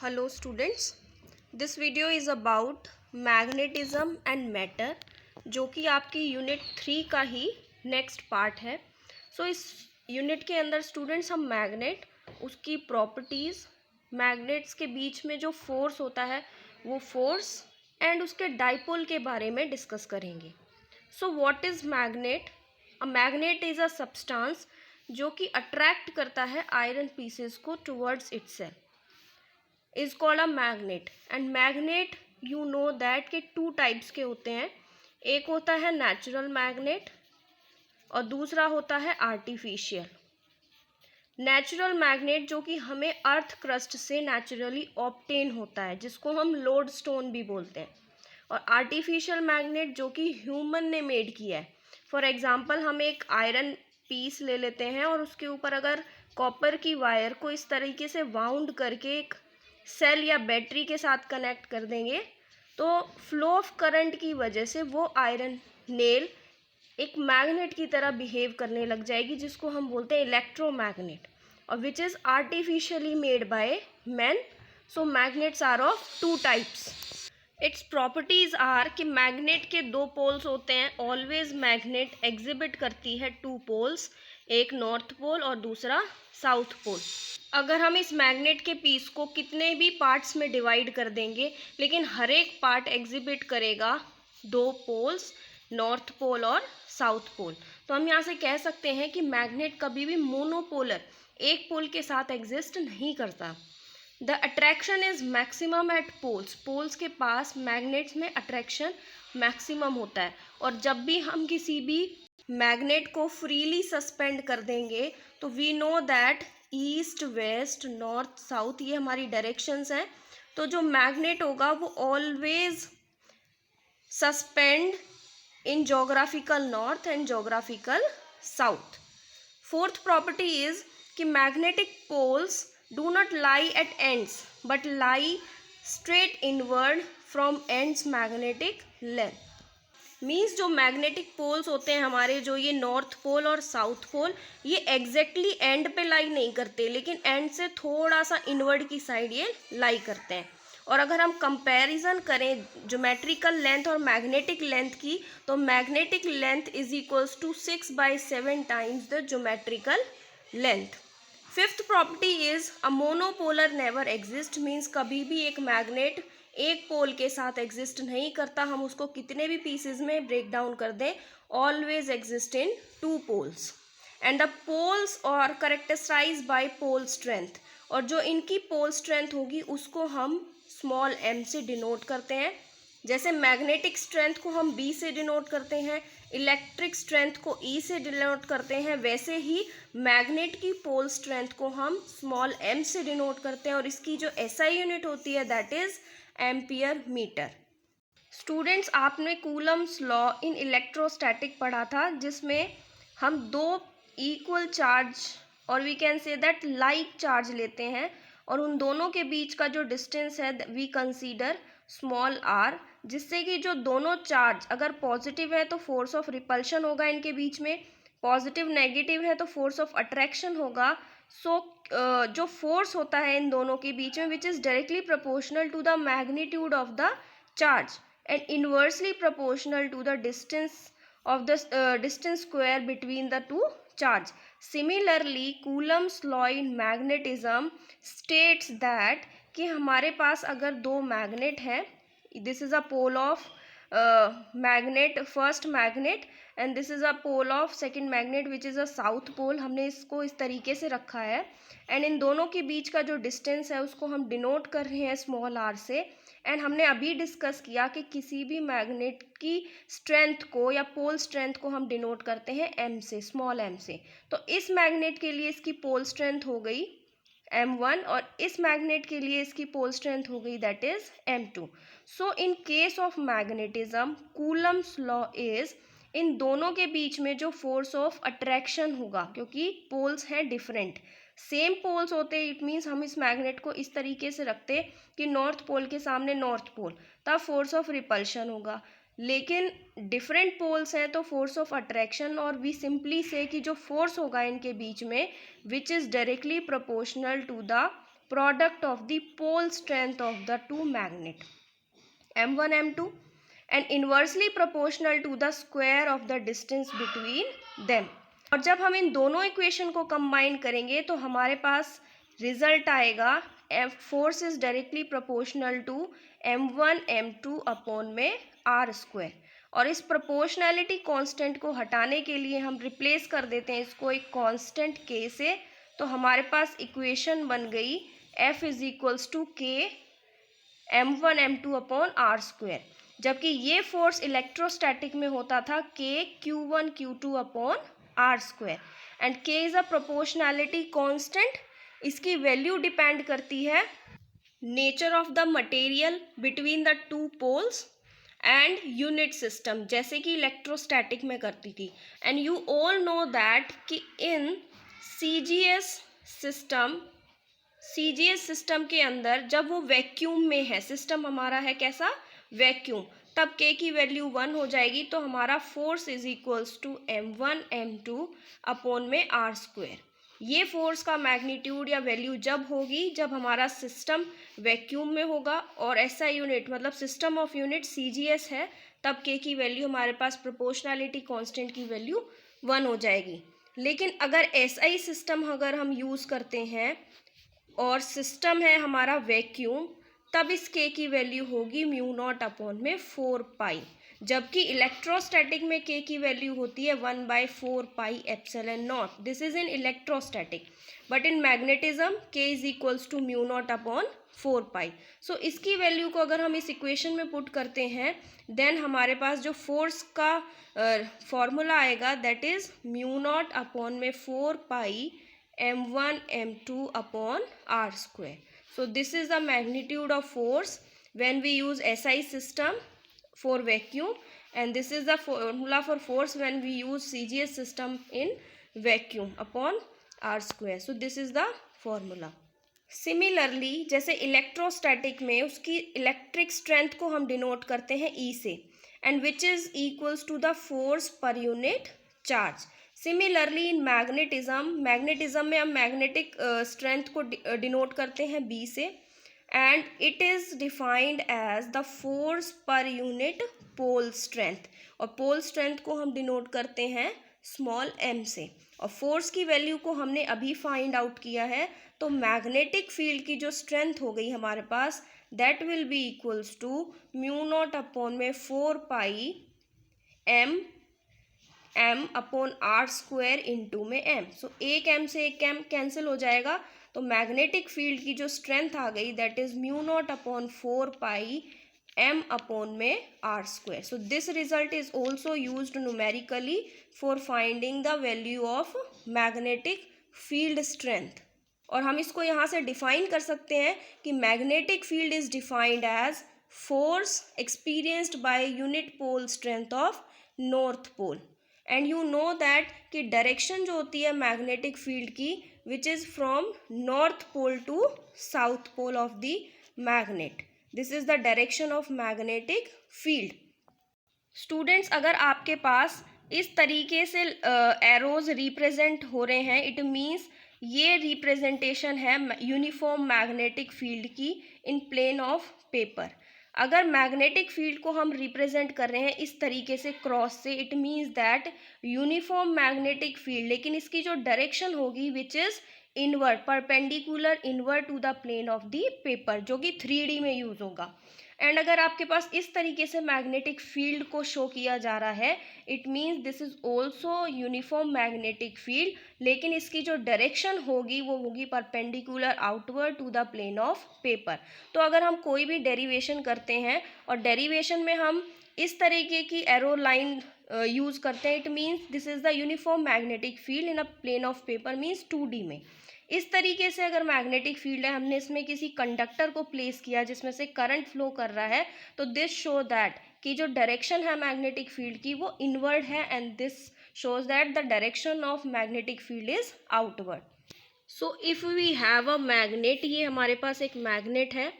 Hello students, this video is about magnetism and matter जो कि आपकी यूनिट 3 का ही नेक्स्ट पार्ट है। इस यूनिट के अंदर स्टूडेंट्स हम मैग्नेट, उसकी प्रॉपर्टीज़, मैग्नेट्स के बीच में जो फोर्स होता है वो फोर्स एंड उसके डाइपोल के बारे में डिस्कस करेंगे। What is magnet? A magnet is a substance जो कि अट्रैक्ट करता है आयरन पीसेस को towards itself is called a magnet. And magnet you know that के टू टाइप्स के होते हैं, एक होता है नेचुरल मैग्नेट और दूसरा होता है आर्टिफिशियल। नेचुरल मैग्नेट जो कि हमें अर्थ क्रस्ट से नेचुरली ऑब्टेन होता है, जिसको हम लोड स्टोन भी बोलते हैं, और आर्टिफिशियल मैग्नेट जो कि ह्यूमन ने मेड किया है। फॉर एग्जांपल हम एक आयरन पीस ले लेते हैं और उसके ऊपर अगर कॉपर की वायर को इस तरीके से वाउंड करके एक सेल या बैटरी के साथ कनेक्ट कर देंगे तो फ्लो ऑफ करंट की वजह से वो आयरन नेल एक मैग्नेट की तरह बिहेव करने लग जाएगी, जिसको हम बोलते हैं इलेक्ट्रोमैग्नेट, और which is artificially made by man. So magnets are of two types. Its properties are कि मैग्नेट के दो पोल्स होते हैं। ऑलवेज मैग्नेट एग्जिबिट करती है टू पोल्स, एक नॉर्थ पोल और दूसरा साउथ पोल। अगर हम इस मैग्नेट के पीस को कितने भी पार्ट्स में डिवाइड कर देंगे, लेकिन हर एक पार्ट एग्जिबिट करेगा दो पोल्स, नॉर्थ पोल और साउथ पोल। तो हम यहाँ से कह सकते हैं कि मैग्नेट कभी भी मोनोपोलर, एक पोल के साथ एग्जिस्ट नहीं करता। The attraction is maximum at poles. Poles के पास मैग्नेट्स में अट्रैक्शन मैक्सिमम होता है, और जब भी हम किसी भी मैग्नेट को फ्रीली सस्पेंड कर देंगे तो we know that east, west, north, south ये हमारी डायरेक्शंस हैं। तो जो मैग्नेट होगा वो always suspend in geographical north and geographical south. Fourth property is कि magnetic poles do not lie at ends but lie straight inward from ends magnetic length। Means जो magnetic poles होते हैं हमारे, जो ये नॉर्थ पोल और south pole, ये exactly and पे लाई नहीं करते, लेकिन एंड से थोड़ा सा इनवर्ड की साइड ये लाई करते हैं। और अगर हम कंपैरिजन करें ज्योमेट्रिकल लेंथ और मैग्नेटिक लेंथ की, तो magnetic length is equals to 6/7 times the geometrical length. Fifth property is a monopolar never exist. Means कभी भी एक मैग्नेट एक पोल के साथ एग्जिस्ट नहीं करता, हम उसको कितने भी पीसेस में ब्रेक डाउन कर दें, always exist in two poles. And the poles are characterized by pole strength, और जो इनकी पोल स्ट्रेंथ होगी उसको हम स्मॉल m से डिनोट करते हैं। जैसे मैग्नेटिक स्ट्रेंथ को हम B से डिनोट करते हैं, इलेक्ट्रिक स्ट्रेंथ को E से डिनोट करते हैं, वैसे ही मैग्नेट की पोल स्ट्रेंथ को हम स्मॉल m से डिनोट करते हैं, और इसकी जो SI यूनिट होती है that is ampere metre. Students, आपने कूलम्स लॉ इन इलेक्ट्रोस्टैटिक पढ़ा था, जिसमें हम दो इक्वल चार्ज और we can say that like charge लेते हैं, और उन दोनों के बीच का जो डिस्टेंस है वी कंसीडर स्मॉल r, जिससे कि जो दोनों चार्ज अगर पॉजिटिव है तो फोर्स ऑफ रिपल्शन होगा इनके बीच में, पॉजिटिव नेगेटिव है तो फोर्स ऑफ अट्रैक्शन होगा। जो फोर्स होता है इन दोनों के बीच में which is directly proportional to the magnitude of the charge and inversely proportional to the distance of the distance square between the two charge. Similarly, Coulomb's law in magnetism states that कि हमारे पास अगर दो magnet हैं, this is a pole of magnet, first magnet, and this is a pole of second magnet which is a south pole। हमने इसको इस तरीके से रखा है, एंड इन दोनों के बीच का जो डिस्टेंस है उसको हम डिनोट कर रहे हैं स्मॉल r से। एंड हमने अभी डिस्कस किया कि किसी भी मैग्नेट की स्ट्रेंथ को या पोल स्ट्रेंथ को हम डिनोट करते हैं m से, स्मॉल m से। तो इस मैग्नेट के लिए इसकी पोल स्ट्रेंथ हो गई m1, और इस मैग्नेट के लिए इसकी पोल स्ट्रेंथ हो गई that is m2। So in case of magnetism Coulomb's law is, इन दोनों के बीच में जो फोर्स ऑफ अट्रैक्शन होगा, क्योंकि पोल्स हैं डिफरेंट, सेम पोल्स होते इट मीन्स हम इस मैग्नेट को इस तरीके से रखते कि नॉर्थ पोल के सामने नॉर्थ पोल, तब फोर्स ऑफ रिपल्शन होगा। लेकिन डिफरेंट पोल्स हैं तो फोर्स ऑफ अट्रैक्शन, और वी सिंपली से कि जो फोर्स होगा इनके बीच में which is directly proportional to the product of the pole strength of the two magnet M1 M2 and inversely proportional to the square of the distance between them. और जब हम इन दोनों इक्वेशन को कंबाइन करेंगे तो हमारे पास रिजल्ट आएगा force is directly proportional to M1 M2 upon में R स्क्वायर. और इस प्रोपोर्शनैलिटी कांस्टेंट को हटाने के लिए हम रिप्लेस कर देते हैं इसको एक कांस्टेंट K से. तो हमारे पास इक्वेशन बन गई F is equals to K M1 M2 upon R square. जबकि ये फोर्स इलेक्ट्रोस्टैटिक में होता था K Q1 Q2 upon R square. And K is a proportionality constant. इसकी वैल्यू डिपेंड करती है nature of the material between the two poles and unit system, जैसे कि इलेक्ट्रोस्टैटिक में करती थी. And you all know that कि in CGS system के अंदर जब वो वैक्यूम में है, सिस्टम हमारा है कैसा, वैक्यूम, तब K की वैल्यू 1 हो जाएगी. तो हमारा force is equals to M1 M2 upon में R स्क्वायर. ये फोर्स का मैग्नीट्यूड या वैल्यू जब होगी जब हमारा सिस्टम वैक्यूम में होगा और SI यूनिट मतलब सिस्टम ऑफ यूनिट CGS है, तब K की वैल्यू हमारे पास प्रोपोर्शनैलिटी कांस्टेंट की वैल्यू 1 हो जाएगी. लेकिन अगर SI सिस्टम अगर हम यूज़ करते हैं और सिस्टम है हमारा वैक्यूम, तब इस K की वैल्यू होगी म्यू नॉट अपॉन में 4 पाई. जबकि इलेक्ट्रोस्टैटिक में K की वैल्यू होती है 1/4 pi epsilon naught. This is in electrostatic. But in magnetism K is equals to mu not upon 4 pi. So इसकी वैल्यू को अगर हम इस इक्वेशन में पुट करते हैं देन हमारे पास जो फोर्स का फॉर्मूला आएगा that is mu naught upon में 4 पाई M1 M2 upon R square. So this is the magnitude of force when we use SI system for vacuum, and this is the formula for force when we use CGS system in vacuum upon R square. So this is the formula. Similarly, जैसे electrostatic में उसकी electric strength को हम denote करते हैं E से, and which is equals to the force per unit charge. Similarly in magnetism में हम मैग्नेटिक स्ट्रेंथ को डिनोट करते हैं B से, and it is defined as the force per unit pole strength. और पोल स्ट्रेंथ को हम डिनोट करते हैं स्मॉल m से. और फोर्स की वैल्यू को हमने अभी फाइंड आउट किया है. तो मैग्नेटिक फील्ड की जो स्ट्रेंथ हो गई हमारे पास that will be equals to mu not upon में 4 pi m upon R square into में m. सो एक m से एक m कैंसिल हो जाएगा. तो मैग्नेटिक फील्ड की जो स्ट्रेंथ आ गई that is mu naught upon 4 pi m upon में R square. So this result is also used numerically for finding the value of magnetic field strength. और हम इसको यहाँ से डिफाइन कर सकते हैं कि magnetic field is defined as force experienced by unit pole strength of north pole. And you know that कि डायरेक्शन जो होती है मैग्नेटिक फील्ड की which is from north pole to south pole of the magnet. This is the direction of magnetic field. Students, अगर आपके पास इस तरीके से एरोज रिप्रेजेंट हो रहे हैं इट मीन्स ये रिप्रेजेंटेशन है यूनिफॉर्म मैग्नेटिक फील्ड की इन प्लेन ऑफ पेपर. अगर मैग्नेटिक फील्ड को हम रिप्रेजेंट कर रहे हैं इस तरीके से क्रॉस से it means that uniform magnetic field, लेकिन इसकी जो डायरेक्शन होगी which is invert perpendicular invert to the plane of the paper, जो कि 3D में यूज़ होगा. एंड अगर आपके पास इस तरीके से मैग्नेटिक फील्ड को शो किया जा रहा है it means this is also uniform magnetic field, लेकिन इसकी जो डायरेक्शन होगी वो होगी perpendicular outward to the plane of paper. तो अगर हम कोई भी डेरिवेशन करते हैं और डेरिवेशन में हम इस तरीके की एरो लाइन यूज़ करते हैं it means this is the uniform magnetic field in a plane of paper means 2D में. इस तरीके से अगर मैग्नेटिक फील्ड है हमने इसमें किसी कंडक्टर को प्लेस किया जिसमें से करंट फ्लो कर रहा है तो दिस शो दैट कि जो डायरेक्शन है मैग्नेटिक फील्ड की वो इनवर्ड है and this shows that the direction of magnetic field is outward. So if we have a magnet, ये हमारे पास एक मैग्नेट है,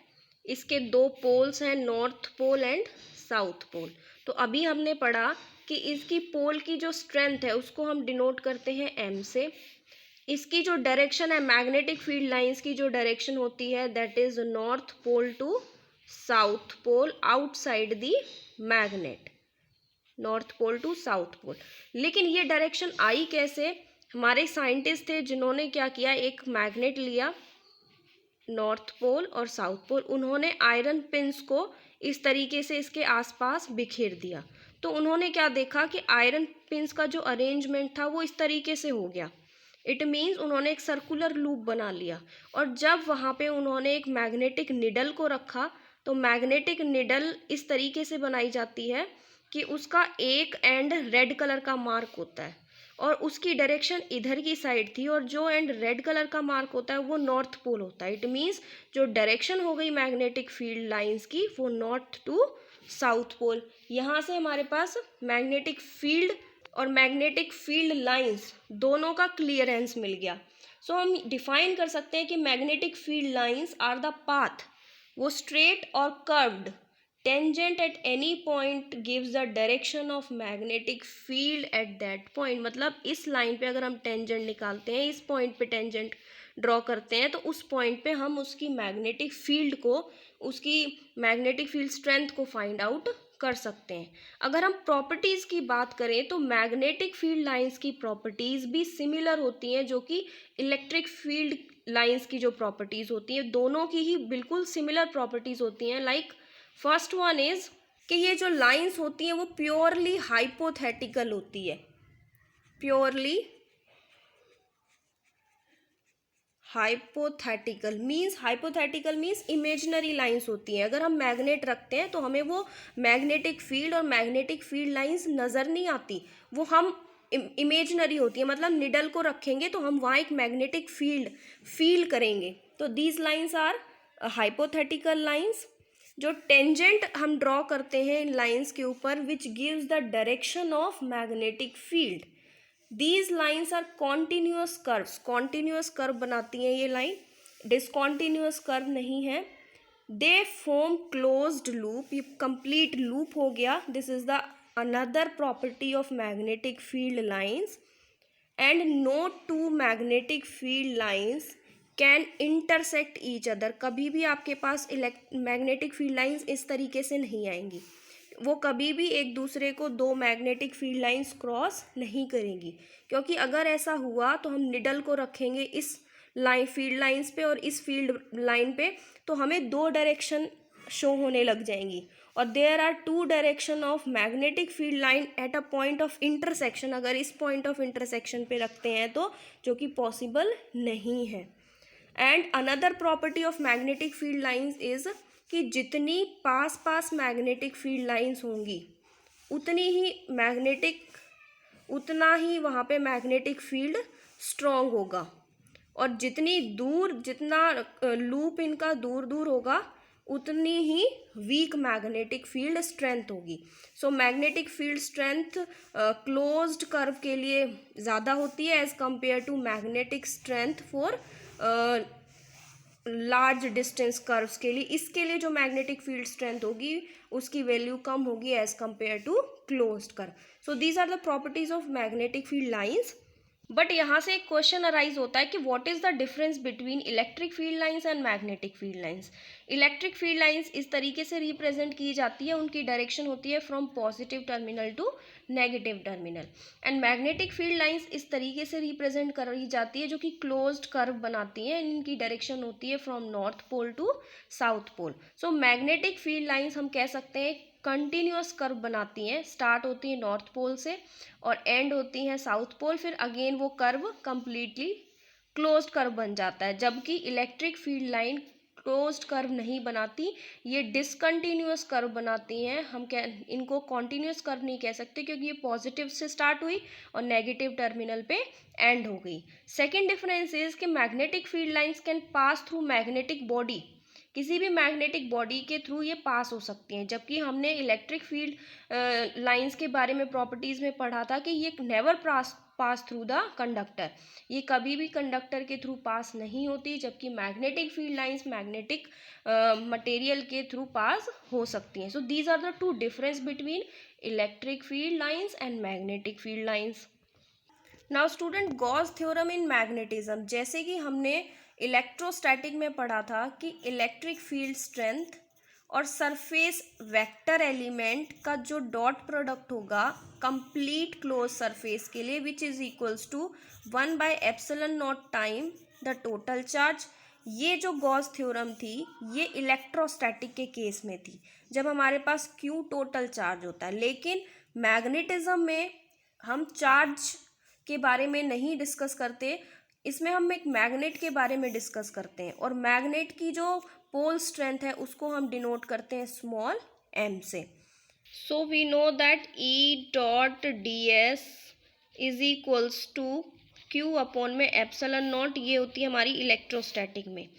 इसके दो पोल्स हैं north pole and south pole. तो अभी हमने पढ़ा कि इसकी पोल की जो स्ट्रेंथ है उसको हम डिनोट करते हैं m से, इसकी जो डायरेक्शन है मैग्नेटिक फील्ड लाइंस की जो डायरेक्शन होती है that is north pole to south pole outside the magnet, north pole to south pole. लेकिन ये डायरेक्शन आई कैसे? हमारे साइंटिस्ट थे जिन्होंने क्या किया, एक मैग्नेट लिया नॉर्थ पोल और साउथ पोल, उन्होंने आयरन पिंस को इस तरीके से इसके आसपास बिखेर दिया। तो उन्होंने क्या देखा कि आयरन पिंस का जो अरेंजमेंट था वो इस तरीके से हो गया। इट मीन्स उन्होंने एक सर्कुलर लूप बना लिया। और जब वहाँ पे उन्होंने एक मैग्नेटिक निडल को रखा तो मैग्नेटिक निडल इस तरीके से बनाई जाती है कि उसका एक एंड रेड कलर का मार्क होता है और उसकी डायरेक्शन इधर की साइड थी, और जो एंड रेड कलर का मार्क होता है वो नॉर्थ पोल होता है। इट मीन्स जो डायरेक्शन हो गई मैग्नेटिक फील्ड लाइंस की वो नॉर्थ टू साउथ पोल। यहाँ से हमारे पास मैग्नेटिक फील्ड और मैग्नेटिक फील्ड लाइंस दोनों का क्लियरेंस मिल गया। सो हम डिफाइन कर सकते हैं कि magnetic field lines are the path, वो स्ट्रेट और curved tangent at any point gives the direction of magnetic field at that point. मतलब इस लाइन पे अगर हम टेंजेंट निकालते हैं, इस पॉइंट पे टेंजेंट ड्रॉ करते हैं, तो उस पॉइंट पे हम उसकी मैग्नेटिक फील्ड को, उसकी मैग्नेटिक फील्ड स्ट्रेंथ को फाइंड आउट कर सकते हैं। अगर हम प्रॉपर्टीज़ की बात करें तो मैग्नेटिक फील्ड लाइंस की प्रॉपर्टीज़ भी सिमिलर होती हैं जो कि इलेक्ट्रिक फील्ड लाइंस की जो प्रॉपर्टीज़ होती हैं, दोनों की ही बिल्कुल सिमिलर प्रॉपर्टीज़ होती हैं। लाइक फर्स्ट वन इज कि ये जो लाइंस होती हैं वो प्योरली हाइपोथेटिकल होती है, purely hypothetical means imaginary lines होती हैं। अगर हम मैग्नेट रखते हैं तो हमें वो मैग्नेटिक फील्ड और मैग्नेटिक फील्ड लाइंस नज़र नहीं आती, वो हम इमेजिनरी होती है। मतलब निडल को रखेंगे तो हम वहाँ एक मैग्नेटिक फील्ड फील करेंगे। तो these lines are hypothetical lines. जो टेंजेंट हम ड्रॉ करते हैं इन लाइंस के ऊपर which gives the direction of magnetic field, these lines are continuous curves. Continuous curve बनाती हैं ये लाइन, डिसकॉन्टिन्यूअस कर्व नहीं है। दे फॉर्म क्लोज्ड लूप, ये कंप्लीट लूप हो गया। This is the another property of magnetic field lines. And no two magnetic field lines can intersect each other. कभी भी आपके पास मैग्नेटिक फील्ड लाइंस इस तरीके से नहीं आएंगी, वो कभी भी एक दूसरे को दो मैग्नेटिक फील्ड लाइंस क्रॉस नहीं करेंगी, क्योंकि अगर ऐसा हुआ तो हम निडल को रखेंगे इस लाइन फील्ड लाइंस पे और इस फील्ड लाइन पे, तो हमें दो डायरेक्शन शो होने लग जाएंगी। और there are two direction of magnetic field line at a point of intersection. अगर इस पॉइंट ऑफ इंटरसेक्शन पे रखते हैं तो, जो कि पॉसिबल नहीं है। And another property of magnetic field lines is कि जितनी पास पास मैग्नेटिक फील्ड लाइंस होंगी उतना ही वहाँ पे मैग्नेटिक फील्ड स्ट्रॉन्ग होगा, और जितनी दूर, जितना लूप इनका दूर दूर होगा उतनी ही वीक मैग्नेटिक फील्ड स्ट्रेंथ होगी। So magnetic field strength closed curve के लिए ज़्यादा होती है as compare to magnetic strength for large distance curves के लिए। इसके लिए जो मैग्नेटिक फील्ड स्ट्रेंथ होगी उसकी वैल्यू कम होगी as compare to closed curve. So these are the properties of magnetic field lines. But यहाँ से एक क्वेश्चन अराइज होता है कि what is the difference between electric field lines and magnetic field lines. Electric field lines इस तरीके से represent की जाती है, उनकी डायरेक्शन होती है from positive terminal to negative terminal. And magnetic field lines इस तरीके से रिप्रेजेंट करी जाती है जो कि क्लोज्ड कर्व बनाती है, इनकी डायरेक्शन होती है from north pole to south pole. So magnetic field lines हम कह सकते हैं कंटिन्यूअस कर्व बनाती हैं, स्टार्ट होती है नॉर्थ पोल से और एंड होती हैं साउथ पोल, फिर अगेन वो कर्व कंप्लीटली क्लोज्ड कर्व बन जाता है। जबकि electric field line closed curve नहीं बनाती, ये डिसकंटिन्यूअस कर्व बनाती हैं। हम इनको कॉन्टिन्यूअस कर्व नहीं कह सकते क्योंकि ये पॉजिटिव से स्टार्ट हुई और नेगेटिव टर्मिनल पे एंड हो गई। सेकेंड डिफरेंस इज कि magnetic field lines can pass through magnetic body, किसी भी मैग्नेटिक बॉडी के थ्रू ये पास हो सकती हैं। जबकि हमने इलेक्ट्रिक फील्ड लाइंस के बारे में प्रॉपर्टीज़ में पढ़ा था कि ये never pass through the conductor, ये कभी भी कंडक्टर के थ्रू पास नहीं होती। जबकि magnetic field lines magnetic material के थ्रू पास हो सकती हैं। So these are the two difference between electric field lines and magnetic field lines. Now student, Gauss theorem in magnetism, जैसे कि हमने इलेक्ट्रोस्टैटिक में पढ़ा था कि इलेक्ट्रिक फील्ड स्ट्रेंथ और सरफेस वेक्टर एलिमेंट का जो डॉट प्रोडक्ट होगा कंप्लीट क्लोज सरफेस के लिए, which is equals to 1/ε0 time the total charge. ये जो गॉस थ्योरम थी ये इलेक्ट्रोस्टैटिक के केस में थी, जब हमारे पास क्यू टोटल चार्ज होता है। लेकिन मैग्नेटिज्म में हम चार्ज के बारे में नहीं डिस्कस करते, इसमें हम एक मैग्नेट के बारे में डिस्कस करते हैं, और मैग्नेट की जो पोल स्ट्रेंथ है उसको हम डिनोट करते हैं स्मॉल m से। So we know that E dot D S is equals to Q upon में ε0, ये होती है हमारी इलेक्ट्रोस्टैटिक में।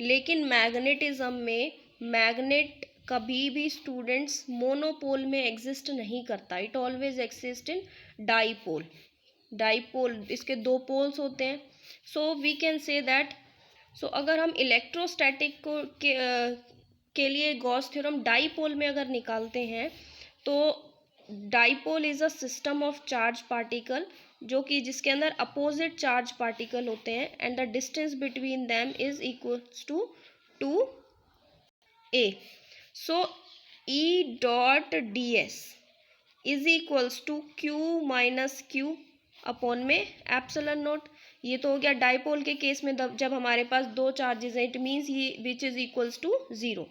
लेकिन मैग्नेटिज्म में मैग्नेट कभी भी स्टूडेंट्स मोनोपोल में एग्जिस्ट नहीं करता, it always exist in dipole. Dipole, इसके दो पोल्स होते हैं। So we can say that, so अगर हम इलेक्ट्रोस्टैटिक को के लिए गॉस थ्योरम डाईपोल में अगर निकालते हैं तो dipole is a system of charge particle, जो कि जिसके अंदर अपोजिट चार्ज पार्टिकल होते हैं, and the distance between them is equals to 2a। So E dot D S is equals to Q minus Q upon में ε0। ये तो हो गया डाईपोल के केस में, जब हमारे पास दो चार्जेस हैं, इट मीन्स ये which is equals to 0।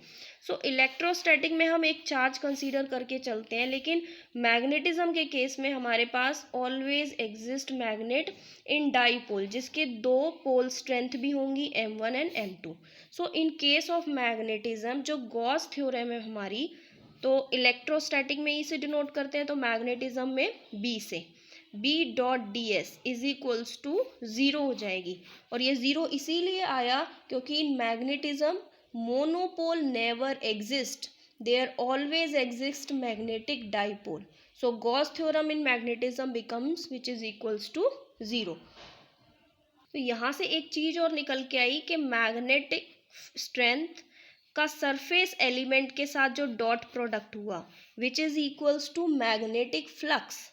So electrostatic में हम एक चार्ज कंसीडर करके चलते हैं, लेकिन मैग्नेटिज्म के केस में हमारे पास always exist magnet in dipole, जिसके दो पोल स्ट्रेंथ भी होंगी m1 and m2। So in case of magnetism जो गॉस थ्योरम है हमारी, तो इलेक्ट्रोस्टैटिक में ई से डिनोट करते हैं, तो मैग्नेटिज्म में बी से। B dot D S is equals to 0 हो जाएगी, और ये 0 इसीलिए आया क्योंकि in magnetism monopole never exist, there always exist magnetic dipole. So Gauss theorem in magnetism becomes which is equals to 0। तो यहाँ से एक चीज और निकल के आई कि मैग्नेटिक स्ट्रेंथ का सरफेस एलिमेंट के साथ जो डॉट प्रोडक्ट हुआ which is equals to magnetic flux.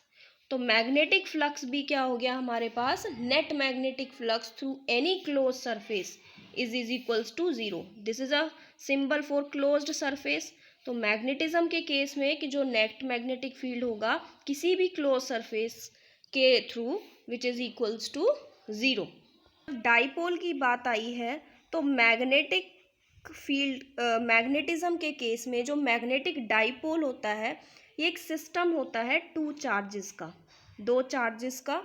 तो मैग्नेटिक फ्लक्स भी क्या हो गया हमारे पास, net magnetic flux through any close surface is equals to 0। This is a symbol for closed surface. तो मैग्नेटिज्म के केस में कि जो नेट मैग्नेटिक फील्ड होगा किसी भी क्लोज सरफेस के थ्रू which is equals to 0। Dipole की बात आई है तो मैग्नेटिक फील्ड मैग्नेटिज्म के केस में जो मैग्नेटिक डाईपोल होता है ये एक सिस्टम होता है टू चार्जेस का, दो चार्जेस का,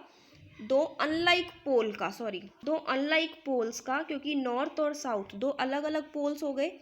दो अनलाइक पोल्स का, क्योंकि नॉर्थ और साउथ दो अलग अलग पोल्स हो गए,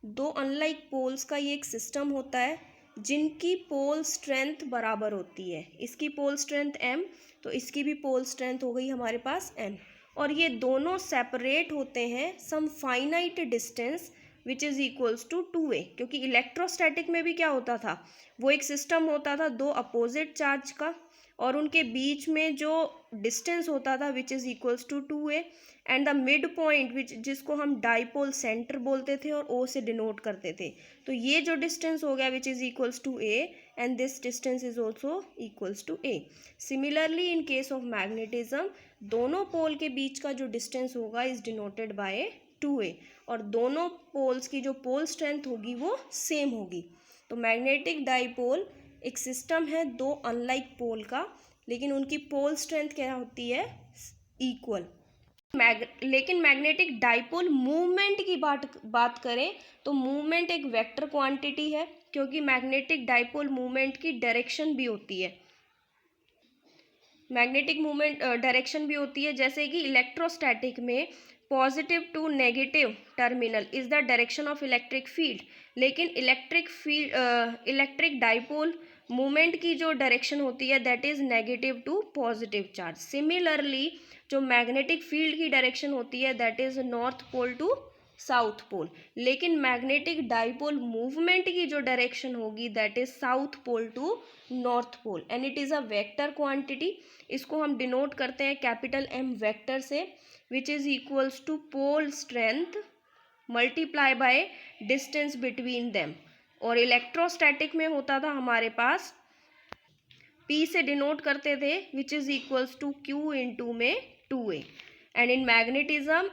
दो अनलाइक पोल्स का ये एक सिस्टम होता है जिनकी पोल स्ट्रेंथ बराबर होती है। इसकी पोल स्ट्रेंथ m, तो इसकी भी पोल स्ट्रेंथ हो गई हमारे पास n, और ये दोनों सेपरेट होते हैं some finite distance which is equals to 2a। क्योंकि इलेक्ट्रोस्टैटिक में भी क्या होता था, वो एक सिस्टम होता था दो अपोजिट चार्ज का, और उनके बीच में जो डिस्टेंस होता था which is equals to 2a, and the mid point which जिसको हम डाईपोल सेंटर बोलते थे और o से डिनोट करते थे। तो ये जो डिस्टेंस हो गया which is equals to a, and this distance is also equals to a। Similarly in case of magnetism दोनों पोल के बीच का जो डिस्टेंस होगा इज डिनोटेड बाय 2a, और दोनों पोल्स की जो पोल स्ट्रेंथ होगी वो सेम होगी। तो मैग्नेटिक डाईपोल एक सिस्टम है दो अनलाइक पोल का, लेकिन उनकी पोल स्ट्रेंथ क्या होती है, इक्वल। लेकिन मैग्नेटिक डाईपोल मूवमेंट की बात करें तो मूवमेंट एक वेक्टर क्वांटिटी है, क्योंकि मैग्नेटिक डाईपोल मूवमेंट की डायरेक्शन भी होती है, मैग्नेटिक मूवमेंट डायरेक्शन भी होती है। जैसे कि इलेक्ट्रोस्टैटिक में positive to negative terminal is the direction of electric field, लेकिन इलेक्ट्रिक डाईपोल मूवमेंट की जो डायरेक्शन होती है that is negative to positive charge. Similarly जो मैग्नेटिक फील्ड की डायरेक्शन होती है that is north pole to south pole, लेकिन मैग्नेटिक डाईपोल मूवमेंट की जो डायरेक्शन होगी that is south pole to north pole, and it is a vector quantity. इसको हम डिनोट करते हैं कैपिटल M वेक्टर से, which is equals to pole strength multiply by distance between them. और electrostatic में होता था हमारे पास P से डिनोट करते थे, which is equals to Q into में 2A, and in magnetism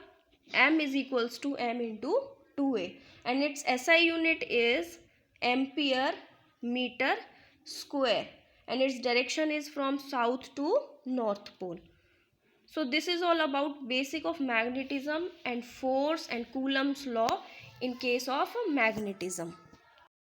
M is equals to M into 2A, and its SI unit is ampere meter square, and its direction is from south to north pole. So this is all about basic of magnetism and force and Coulomb's law in case of magnetism.